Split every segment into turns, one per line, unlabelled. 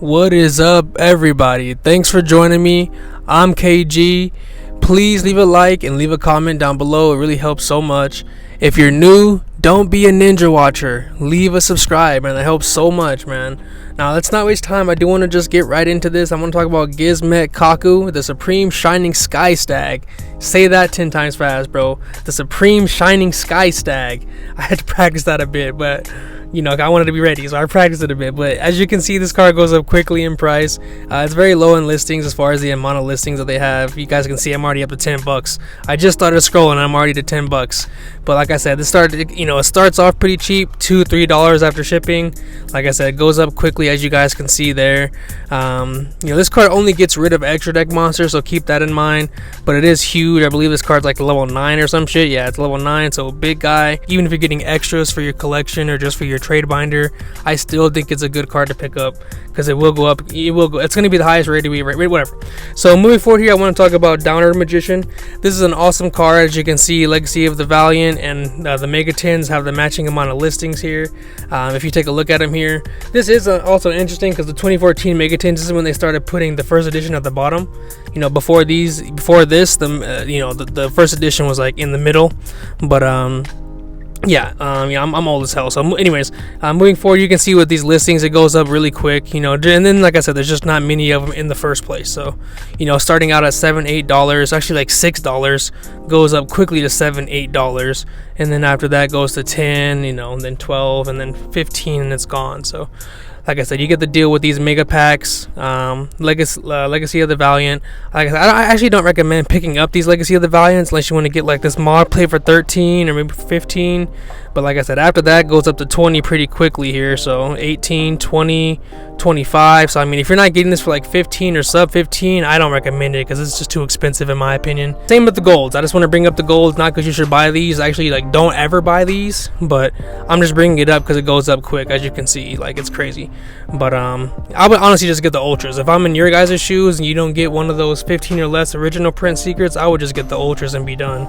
What is up, everybody? Thanks for joining me. I'm KG. Please leave a like and leave a comment down below. It really helps so much. If you're new, don't be a ninja watcher. Leave a subscribe, and that helps so much, man. Now, let's not waste time. I do want to just get right into this. I want to talk about Gizmet Kaku, the Supreme Shining Sky Stag. Say that 10 times fast, bro. The Supreme Shining Sky Stag. I had to practice that a bit, but you know, I wanted to be ready, so I practiced it a bit. But as you can see, this card goes up quickly in price. It's very low in listings as far as the amount of listings that they have. You guys can see I'm already up to 10 bucks. I just started scrolling and I'm already to 10 bucks. But like I said, it starts off pretty cheap, $2-3 after shipping. Like I said, it goes up quickly, as you guys can see there. This card only gets rid of extra deck monsters, so keep that in mind. But it is huge. I believe this card's like level 9 or some shit. Yeah, it's level 9, so big guy. Even if you're getting extras for your collection or just for your trade binder, I still think it's a good card to pick up because it will go up. It's going to be the highest rated whatever. So moving forward here, I want to talk about Downer Magician. This is an awesome card. As you can see, Legacy of the Valiant and the Mega Tins have the matching amount of listings here. If you take a look at them here, this is also interesting because the 2014 Mega Tins, this is when they started putting the first edition at the bottom. Before this, the first edition was like in the middle, but I'm old as hell. So anyways, moving forward, you can see with these listings, it goes up really quick, and then like I said, there's just not many of them in the first place. So starting out at $7-8, actually like $6, goes up quickly to $7-8, and then after that goes to 10, and then 12, and then 15, and it's gone. So like I said, you get the deal with these mega packs. Legacy of the Valiant. Like I said, I actually don't recommend picking up these Legacy of the Valiants unless you want to get like this mod play for 13 or maybe 15. But like I said, after that goes up to 20 pretty quickly here. So 18, 20, 25. So I mean, if you're not getting this for like 15 or sub 15, I don't recommend it because it's just too expensive in my opinion. Same with the golds. I just want to bring up the golds, not because you should buy these. Actually, like, don't ever buy these, but I'm just bringing it up because it goes up quick, as you can see. Like, it's crazy. But I would honestly just get the ultras. If I'm in your guys' shoes and you don't get one of those 15 or less original print secrets, I would just get the ultras and be done.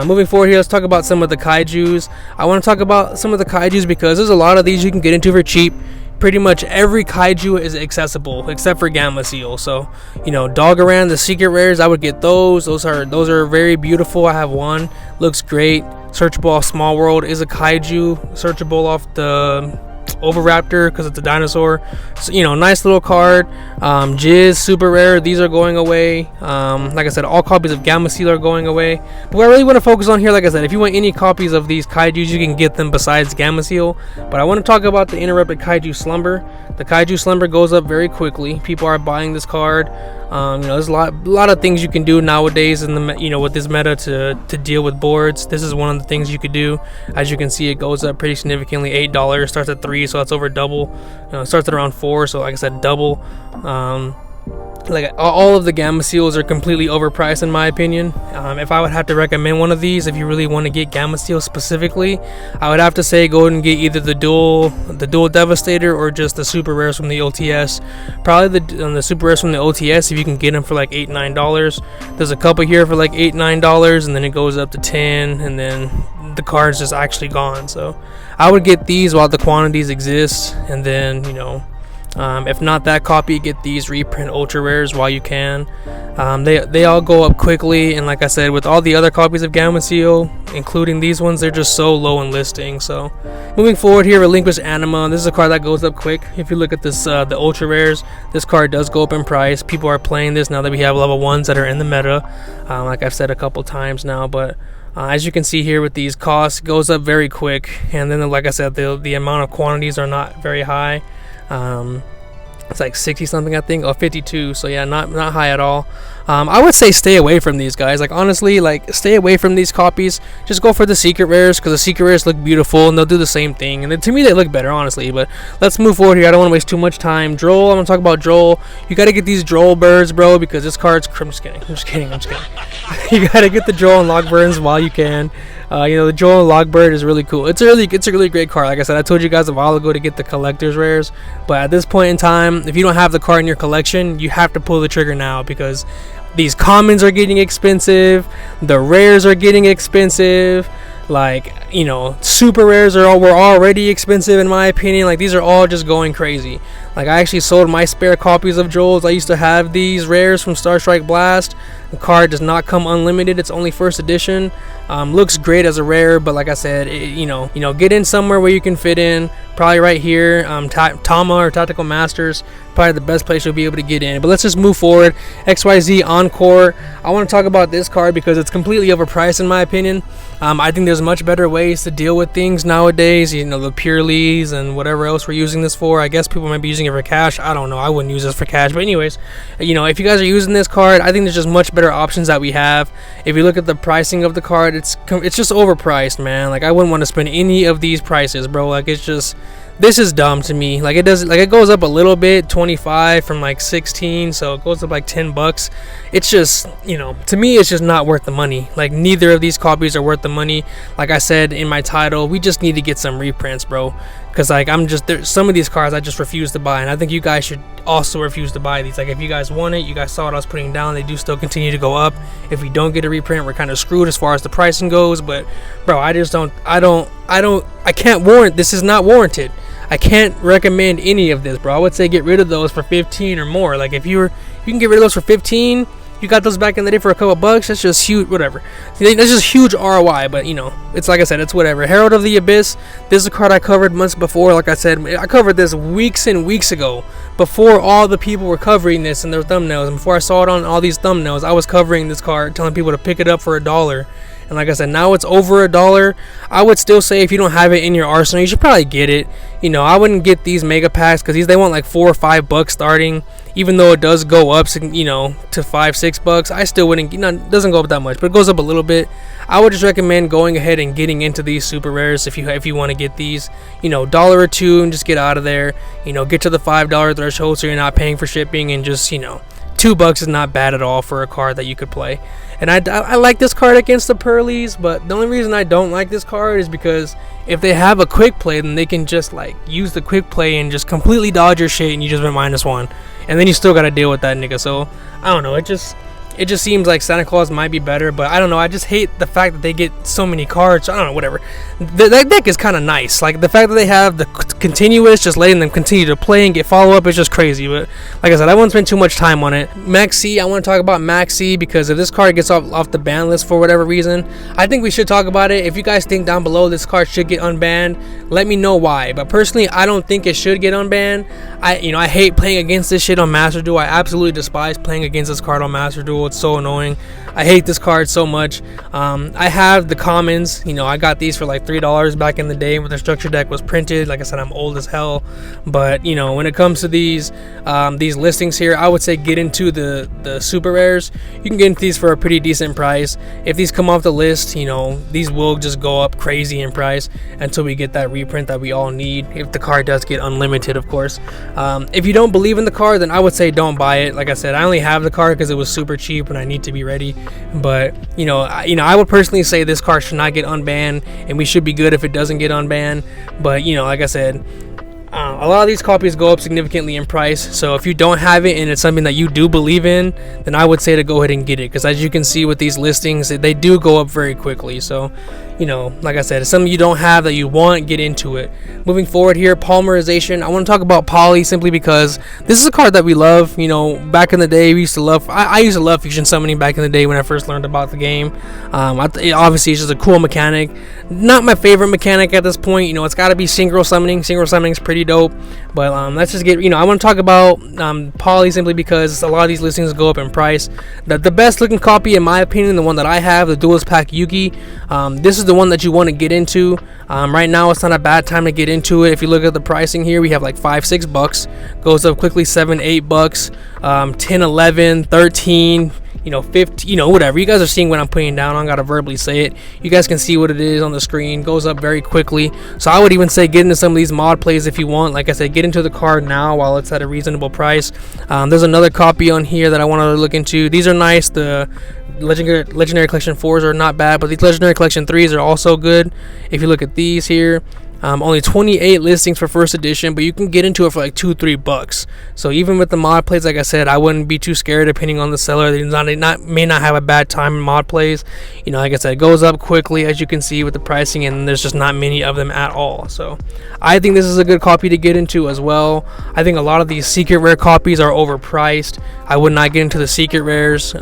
Moving forward here, let's talk about some of the kaijus. I want to talk about some of the kaijus because there's a lot of these you can get into for cheap. Pretty much every kaiju is accessible except for Gamma Seal. So Doggeran, the secret rares, I would get those. Those are very beautiful. I have one, looks great. Searchable off Small World is a kaiju, searchable off the Oviraptor because it's a dinosaur. So, nice little card. Jizz, super rare, these are going away. Like I said, all copies of Gamma Seal are going away. But what I really want to focus on here, like I said, if you want any copies of these kaijus, you can get them besides Gamma Seal. But I want to talk about the Interrupted Kaiju Slumber. The Kaiju Slumber goes up very quickly. People are buying this card. There's a lot of things you can do nowadays in the with this meta to deal with boards. This is one of the things you could do. As you can see, it goes up pretty significantly. $8, starts at 3, so that's over double. It starts at around 4, so like I said, double. Like all of the Gamma Seals are completely overpriced in my opinion. If I would have to recommend one of these, if you really want to get Gamma Seal specifically, I would have to say go ahead and get either the dual Devastator or just the super rares from the OTS. Probably the super rares from the OTS if you can get them for like $8-9. There's a couple here for like $8-9, and then it goes up to 10, and then the card's just actually gone. So I would get these while the quantities exist, and then if not that copy, get these reprint ultra rares while you can. They all go up quickly, and like I said, with all the other copies of Gamma Seal, including these ones, they're just so low in listing. So moving forward here, Relinquish Anima. This is a card that goes up quick. If you look at this, the ultra rares, this card does go up in price. People are playing this now that we have level 1s that are in the meta, like I've said a couple times now. But as you can see here with these costs, it goes up very quick, and then like I said, the amount of quantities are not very high. It's like 60 something, I think, or 52. So yeah, not high at all. I would say stay away from these guys. Like honestly, like stay away from these copies. Just go for the secret rares because the secret rares look beautiful and they'll do the same thing. And then, to me, they look better, honestly. But let's move forward here. I don't want to waste too much time. Droll, I'm gonna talk about Droll. You gotta get these Droll birds, bro, because this card's. I'm just kidding. You gotta get the Droll and Lockburns while you can. The Joel Logbird is really cool. It's a really great card. Like I said, I told you guys a while ago to get the collector's rares, but at this point in time, if you don't have the card in your collection, you have to pull the trigger now because these commons are getting expensive, the rares are getting expensive. Like, super rares were already expensive in my opinion. Like, these are all just going crazy. Like, I actually sold my spare copies of Joel's. I used to have these rares from Star Strike Blast. The card does not come unlimited. It's only first edition. Looks great as a rare, but like I said, get in somewhere where you can fit in. Probably right here, Tama or Tactical Masters, probably the best place you'll be able to get in. But let's just move forward. XYZ Encore. I want to talk about this card because it's completely overpriced in my opinion. I think there's much better ways to deal with things nowadays. The Purelees and whatever else we're using this for. I guess people might be using it for cash. I don't know. I wouldn't use this for cash. But anyways, if you guys are using this card, I think there's just much better options that we have. If you look at the pricing of the card, it's just overpriced, man. Like, I wouldn't want to spend any of these prices, bro. Like, it's just, this is dumb to me. Like, it goes up a little bit, 25 from like 16, so it goes up like $10. It's just, to me, it's just not worth the money. Like, neither of these copies are worth the money. Like I said in my title, we just need to get some reprints, bro. Because like, some of these cards I just refuse to buy, and I think you guys should also refuse to buy these. Like, if you guys want it, you guys saw what I was putting down, they do still continue to go up. If we don't get a reprint, we're kind of screwed as far as the pricing goes. But bro, I can't warrant, this is not warranted. I can't recommend any of this, bro. I would say get rid of those for 15 or more. Like, if you can get rid of those for 15, you got those back in the day for a couple bucks, that's just huge, whatever. That's just huge ROI, but it's like I said, it's whatever. Herald of the Abyss, this is a card I covered months before. Like I said, I covered this weeks and weeks ago, before all the people were covering this in their thumbnails, and before I saw it on all these thumbnails, I was covering this card, telling people to pick it up for $1. And like I said, now it's over $1. I would still say if you don't have it in your arsenal, you should probably get it. I wouldn't get these mega packs because they want like $4 or $5 starting. Even though it does go up, to $5-6, I still wouldn't. It doesn't go up that much, but it goes up a little bit. I would just recommend going ahead and getting into these super rares if you want to get these. $1 or $2 and just get out of there. Get to the $5 threshold so you're not paying for shipping, and just $2 is not bad at all for a card that you could play. And I like this card against the Purelees, but the only reason I don't like this card is because if they have a quick play, then they can just like use the quick play and just completely dodge your shit, and you just went -1, and then you still gotta deal with that nigga. So I don't know, it just seems like Santa Claus might be better, but I don't know. I just hate the fact that they get so many cards. I don't know, whatever. That deck is kind of nice. Like, the fact that they have the continuous, just letting them continue to play and get follow-up is just crazy. But like I said, I won't spend too much time on it. Maxi, I want to talk about Maxi because if this card gets off the ban list for whatever reason, I think we should talk about it. If you guys think down below this card should get unbanned, let me know why. But personally, I don't think it should get unbanned. I hate playing against this shit on Master Duel. I absolutely despise playing against this card on Master Duel. It's so annoying. I hate this card so much. I have the commons. I got these for like $3 back in the day when the structure deck was printed. Like I said, I'm old as hell. But when it comes to these listings here, I would say get into the super rares. You can get into these for a pretty decent price. If these come off the list, these will just go up crazy in price until we get that reprint that we all need. If the card does get unlimited, of course. If you don't believe in the card, then I would say don't buy it. Like I said, I only have the card because it was super cheap and I need to be ready. But I would personally say this card should not get unbanned, and we should be good if it doesn't get unbanned. But like I said, a lot of these copies go up significantly in price. So if you don't have it and it's something that you do believe in, then I would say to go ahead and get it, because as you can see with these listings, they do go up very quickly. So like I said, it's something you don't have that you want, get into it. Moving forward here, polymerization. I want to talk about Poly simply because this is a card that we love. Back in the day, we used to love. I used to love fusion summoning back in the day when I first learned about the game. Obviously, it's just a cool mechanic. Not my favorite mechanic at this point. It's got to be synchro summoning. Synchro summoning is pretty dope. But let's just get. I want to talk about Poly simply because a lot of these listings go up in price. The best looking copy, in my opinion, the one that I have, the Duelist Pack Yugioh. This is the one that you want to get into. Right now, it's not a bad time to get into it. If you look at the pricing here, we have like $5-6, goes up quickly $7-8, 10 11 13, 50, whatever. You guys are seeing what I'm putting down. I don't gotta verbally say it. You guys can see what it is on the screen. Goes up very quickly. So I would even say get into some of these mod plays if you want. Like I said, get into the card now while it's at a reasonable price. There's another copy on here that I want to look into. These are nice. The Legendary Collection 4s are not bad, but these Legendary Collection 3s are also good. If you look at these here, Only 28 listings for first edition, but you can get into it for like $2-3. So even with the mod plays, like I said, I wouldn't be too scared depending on the seller. They may not have a bad time in mod plays. Like I said, it goes up quickly, as you can see with the pricing, and there's just not many of them at all. So I think this is a good copy to get into as well. I think a lot of these secret rare copies are overpriced. I would not get into the secret rares.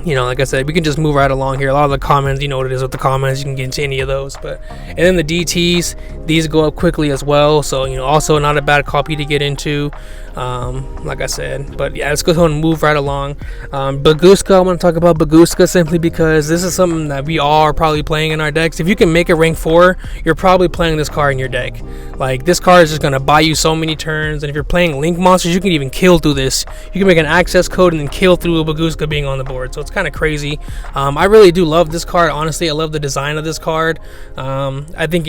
Like I said, we can just move right along here. A lot of the comments, you know what it is with the comments, you can get into any of those. And then the DTs, these go up quickly as well. So, also not a bad copy to get into, like I said. But yeah, let's go ahead and move right along. Baguska, I want to talk about Baguska simply because this is something that we all are probably playing in our decks. If you can make a rank 4, you're probably playing this card in your deck. Like, this card is just going to buy you so many turns. And if you're playing Link monsters, you can even kill through this. You can make an access code and then kill through a Baguska being on the board. So it's kind of crazy. I really do love this card. Honestly, I love the design of this card. I think,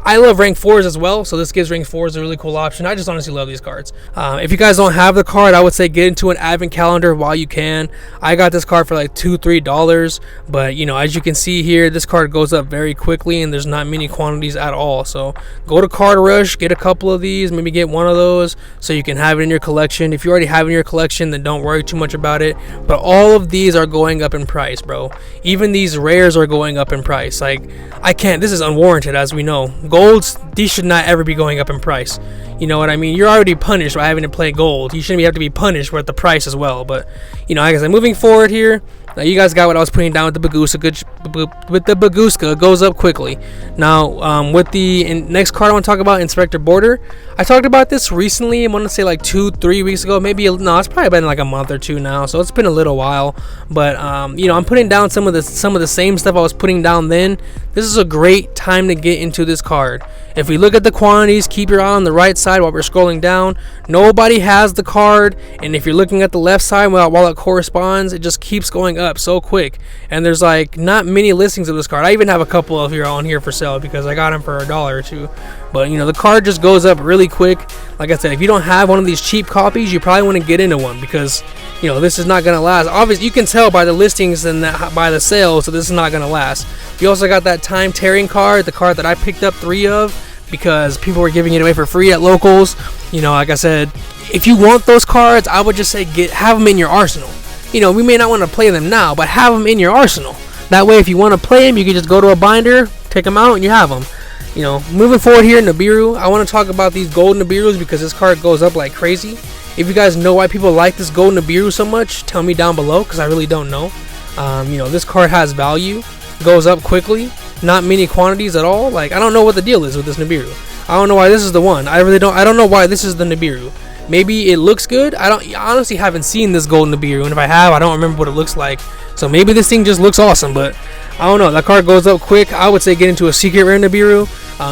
I love rank 4s as well, so this gives rank 4s a really cool option. I just honestly love these cards. If you guys don't have the card, I would say get into an advent calendar while you can. I got this card for like $2-3, but as you can see here, this card goes up very quickly and there's not many quantities at all. So go to Card Rush, get a couple of these, maybe get one of those so you can have it in your collection. If you already have it in your collection, then don't worry too much about it. But all of these are going up in price, bro. Even these rares are going up in price. Like, this is unwarranted, as we know. Golds, these should not ever be going up in price. You know what I mean? You're already punished by having to play gold. You shouldn't have to be punished with the price as well. But, like I said, moving forward here, you guys got what I was putting down with the Baguska. With the Baguska, it goes up quickly. Now, with the next card I want to talk about, Inspector Border. I talked about this recently. I want to say like 2-3 weeks ago. Maybe, no, it's probably been like a month or two now. So it's been a little while. But, I'm putting down some of the same stuff I was putting down then. This is a great time to get into this card. If we look at the quantities, keep your eye on the right side while we're scrolling down. Nobody has the card, and if you're looking at the left side while it corresponds, it just keeps going up so quick. And there's like not many listings of this card. I even have a couple of on here for sale because I got them for $1 or $2. But the card just goes up really quick. Like I said, if you don't have one of these cheap copies, you probably want to get into one because this is not gonna last. Obviously, you can tell by the listings and by the sales, so this is not gonna last. You also got that Time Tearing card, the card that I picked up 3 of because people were giving it away for free at locals. Like I said, if you want those cards, I would just say have them in your arsenal. We may not want to play them now, but have them in your arsenal. That way, if you want to play them, you can just go to a binder, take them out, and you have them. Moving forward here, Nibiru. I want to talk about these gold Nibirus because this card goes up like crazy. If you guys know why people like this gold Nibiru so much, tell me down below because I really don't know. This card has value, goes up quickly, not many quantities at all. Like, I don't know what the deal is with this Nibiru. I don't know why this is the one. I don't know why this is the Nibiru. Maybe it looks good. I honestly haven't seen this gold Nibiru, and if I have, I don't remember what it looks like. So maybe this thing just looks awesome, but I don't know. That card goes up quick. I would say get into a secret rare Nibiru.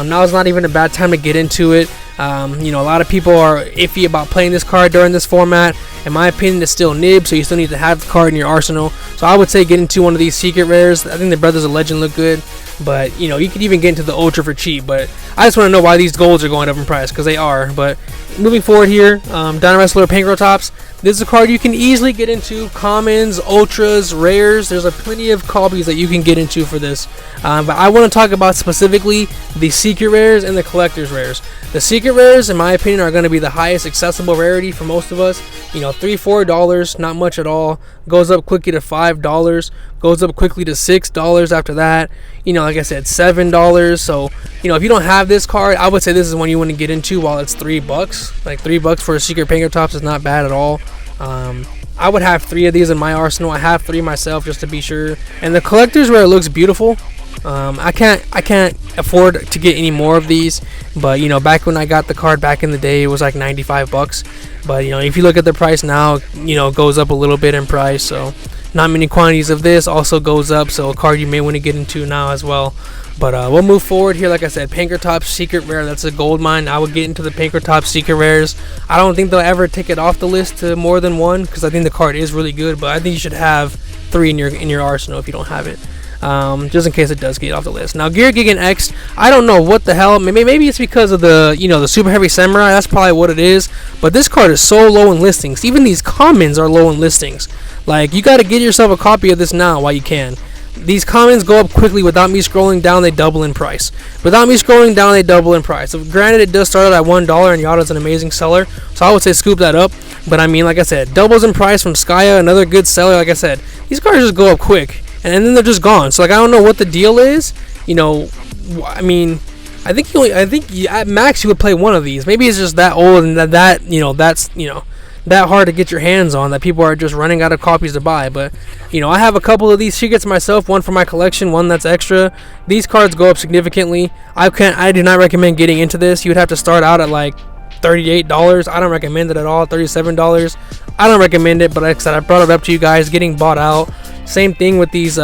Now is not even a bad time to get into it. A lot of people are iffy about playing this card during this format. In my opinion, it's still nib, so you still need to have the card in your arsenal. So I would say get into one of these secret rares. I think the Brothers of Legend look good, but you could even get into the Ultra for cheap. But I just want to know why these golds are going up in price, because they are. But moving forward here, Dino Wrestler Pankratops. This is a card you can easily get into. Commons, ultras, rares. There's plenty of copies that you can get into for this. But I want to talk about specifically the secret rares and the collector's rares. The secret rares, in my opinion, are going to be the highest accessible rarity for most of us. $3-4, not much at all. Goes up quickly to $5. Goes up quickly to $6 after that. Like I said, $7. So, if you don't have this card, I would say this is one you want to get into while it's $3. Like $3 for a secret Pankratops is not bad at all. I would have 3 of these in my arsenal. I have 3 myself just to be sure. And the collector's rare looks beautiful. I can't afford to get any more of these, but back when I got the card back in the day, it was like $95. But if you look at the price now, it goes up a little bit in price. So not many quantities of this also goes up, so a card you may want to get into now as well. But we'll move forward here. Like I said, Pankratops secret rare, that's a gold mine. I would get into the Pankratops secret rares. I don't think they'll ever take it off the list to more than 1 because I think the card is really good, but I think you should have 3 in your arsenal if you don't have it. Just in case it does get off the list. Now, Gear Gigan X, I don't know what the hell. Maybe it's because of the the Super Heavy Samurai. That's probably what it is. But this card is so low in listings. Even these commons are low in listings. Like, you got to get yourself a copy of this now while you can. these commons go up quickly without me scrolling down. They double in price. Without me scrolling down, they double in price. So granted, it does start at $1, and Yada's an amazing seller, so I would say scoop that up. But I mean, like I said, doubles in price from Skya, another good seller. Like I said, these cards just go up quick, and then they're just gone. So like, I don't know what the deal is. You know, I mean, I think at max you would play one of these. Maybe it's just that old and that you know, that's, you know, that hard to get your hands on, that people are just running out of copies to buy. But you know, I have a couple of these Shigets myself, one for my collection, one that's extra. These cards go up significantly. I do not recommend getting into this. You would have to start out at like $38. I don't recommend it at all. $37. I don't recommend it, but like I said, I brought it up to you guys. Getting bought out. Same thing with these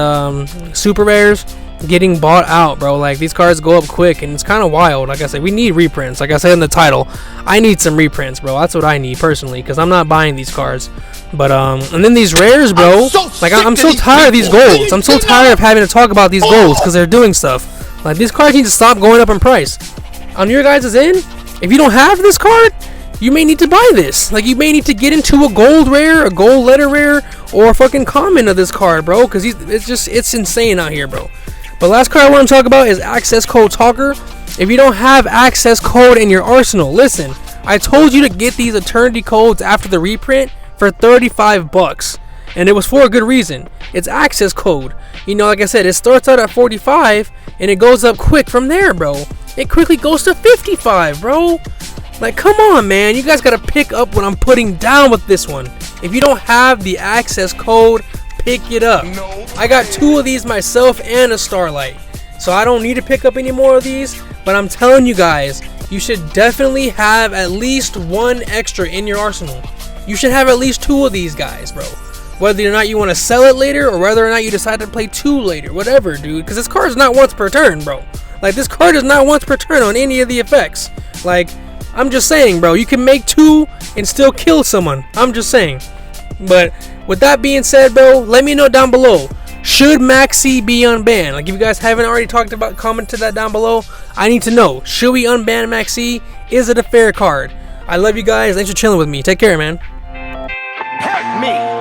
super rares, getting bought out, bro. Like, these cards go up quick, and it's kind of wild. Like I said, we need reprints. Like I said in the title, I need some reprints, bro. That's what I need personally, because I'm not buying these cards. But and then these rares, bro. I'm so tired of these golds. I'm so tired of having to talk about these golds because they're doing stuff. Like, these cards need to stop going up in price. On your guys' end, if you don't have this card, you may need to buy this. Like, you may need to get into a gold rare, a gold letter rare, or a fucking common of this card, bro. Because it's insane out here, bro. But last card I want to talk about is Access Code Talker. If you don't have Access Code in your arsenal, listen, I told you to get these Eternity codes after the reprint for $35. And it was for a good reason. It's Access Code. You know, like I said, it starts out at 45 and it goes up quick from there, bro. It quickly goes to 55, bro. Like, come on, man. You guys gotta pick up what I'm putting down with this one. If you don't have the Access Code, pick it up. I got 2 of these myself and a Starlight, so I don't need to pick up any more of these. But I'm telling you guys, you should definitely have at least 1 extra in your arsenal. You should have at least 2 of these guys, bro. Whether or not you want to sell it later, or whether or not you decide to play 2 later, whatever, dude. Because this card is not once per turn, bro. Like, this card is not once per turn on any of the effects. Like, I'm just saying, bro. You can make 2 and still kill someone. I'm just saying. But with that being said, bro, let me know down below. Should Maxi be unbanned? Like, if you guys haven't already commented that down below, I need to know. Should we unban Maxi? Is it a fair card? I love you guys. Thanks for chilling with me. Take care, man.
Help me.